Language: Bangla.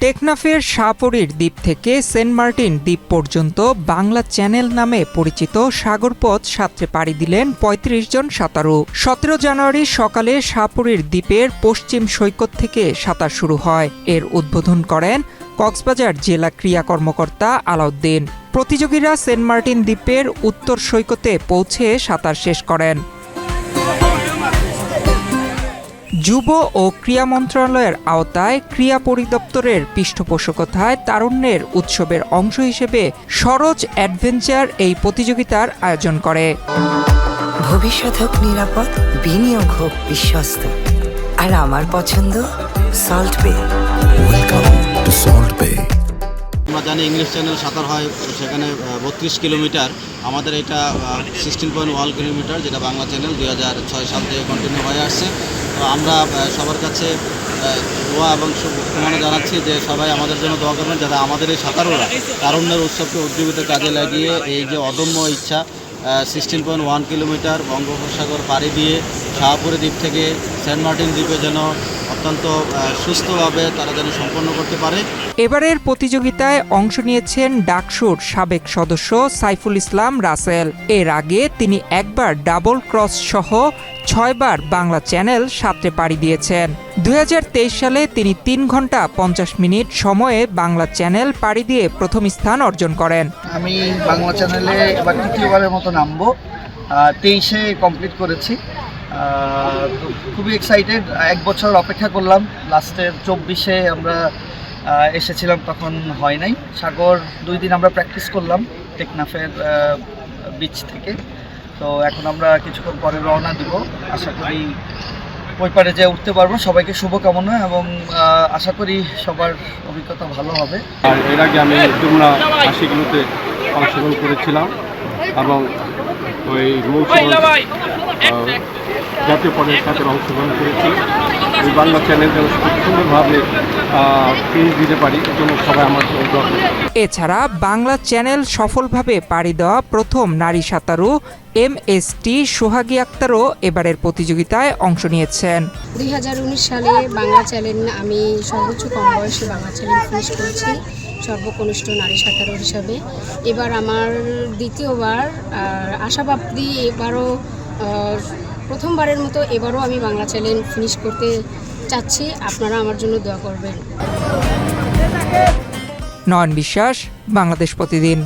টেকনাফের শাহপরীর দ্বীপ থেকে সেন্ট মার্টিন দ্বীপ পর্যন্ত বাংলা চ্যানেল নামে পরিচিত সাগরপথ সাঁতরে পাড়ি দিলেন ৩৫ জন সাঁতারু। ১৭ জানুয়ারি সকালে শাহপরীর দ্বীপের পশ্চিম সৈকত থেকে সাঁতার শুরু হয়। এর উদ্বোধন করেন কক্সবাজার জেলা ক্রীড়া কর্মকর্তা আলাউদ্দিন। প্রতিযোগীরা সেন্ট মার্টিন দ্বীপের উত্তর সৈকতে পৌঁছে সাঁতার শেষ করেন। যুব ও ক্রীড়া মন্ত্রণালয়ের আওতায় ক্রীড়া পরিদপ্তরের পৃষ্ঠপোষকতায় তারুণ্যের উৎসবের অংশ হিসেবে সরোজ অ্যাডভেঞ্চার এই প্রতিযোগিতার আয়োজন করে। ভবিষ্যৎ হোক নিরাপদ, বিনিয়োগ হোক বিশ্বস্ত, আর আমার পছন্দ সল্ট বে। ওয়েলকাম টু সল্ট বে। আমরা জানি ইংলিশ চ্যানেল সাঁতার হয় সেখানে ৩২ কিলোমিটার, আমাদের এটা 16.1 কিলোমিটার, যেটা বাংলা চ্যানেল 2006 সাল থেকে কন্টিনিউ হয়ে আসছে। তো আমরা সবার কাছে দোয়া এবং শুভকামনা জানাচ্ছি যে সবাই আমাদের জন্য দোয়া করবেন, যাতে আমাদের এই সাঁতারুরা তারুণ্যের উৎসবকে উজ্জীবিত কাজে লাগিয়ে এই যে অদম্য ইচ্ছা 16.1 কিলোমিটার বঙ্গোপসাগর পাড়ি দিয়ে শাহপুরী দ্বীপ থেকে সেন্ট মার্টিন দ্বীপে যেন অত্যন্ত সুস্থভাবে তারা যেন সম্পন্ন করতে পারে। এবারের প্রতিযোগিতায় অংশ নিয়েছেন ডাকসুর সাবেক সদস্য সাইফুল ইসলাম রাসেল। এর আগে তিনি একবার ডাবল ক্রস সহ 6 বার বাংলা চ্যানেল সাঁতরে পাড়ি দিয়েছেন। 2023 সালে তিনি 3 ঘন্টা 50 মিনিট সময়ে বাংলা চ্যানেল পাড়ি দিয়ে প্রথম স্থান অর্জন করেন। আমি বাংলা চ্যানেলে এবার তৃতীয়বারের মতো নামবো। 23-এ কমপ্লিট করেছি। খুবই এক্সাইটেড। 1 বছর অপেক্ষা করলাম, লাস্টের 24-এ আমরা এসেছিলাম, তখন হয় নাই। সাগর 2 দিন আমরা প্র্যাকটিস করলাম টেকনাফের বিচ থেকে। তো এখন আমরা কিছুক্ষণ পরে রওনা দিব। আশা করি ওই পারে যে উঠতে পারবো। সবাইকে শুভকামনা এবং আশা করি সবার অভিজ্ঞতা ভালো হবে। আর এর আগে আমি যমুনা 80 কিলোতে অংশগ্রহণ করেছিলাম এবং ওই জাতীয় পর্যায়ের সাথে অংশগ্রহণ করেছি। ওই বাংলা চ্যানেল যেন খুব সুন্দরভাবে ফিনিশ দিতে পারি, এর জন্য সবাই আমার জন্য। এছাড়া বাংলা চ্যানেল সফলভাবে পাড়ি দেওয়া প্রথম নারী সাঁতারু MST সোহাগী আক্তারও এবারের প্রতিযোগিতায় অংশ নিয়েছেন। 2019 সালে বাংলা চ্যানেল আমি সর্বোচ্চ কম বয়সে বাংলা চ্যানেল ফিনিশ করেছি, সর্বকনিষ্ঠ নারী সাঁতারু হিসাবে। এবার আমার দ্বিতীয়বার, আশাবাদী এবারও প্রথমবারের মতো এবারও আমি বাংলা চ্যানেল ফিনিশ করতে চাচ্ছি। আপনারা আমার জন্য দোয়া করবেন। নয়ন বিশ্বাস, বাংলাদেশ প্রতিদিন।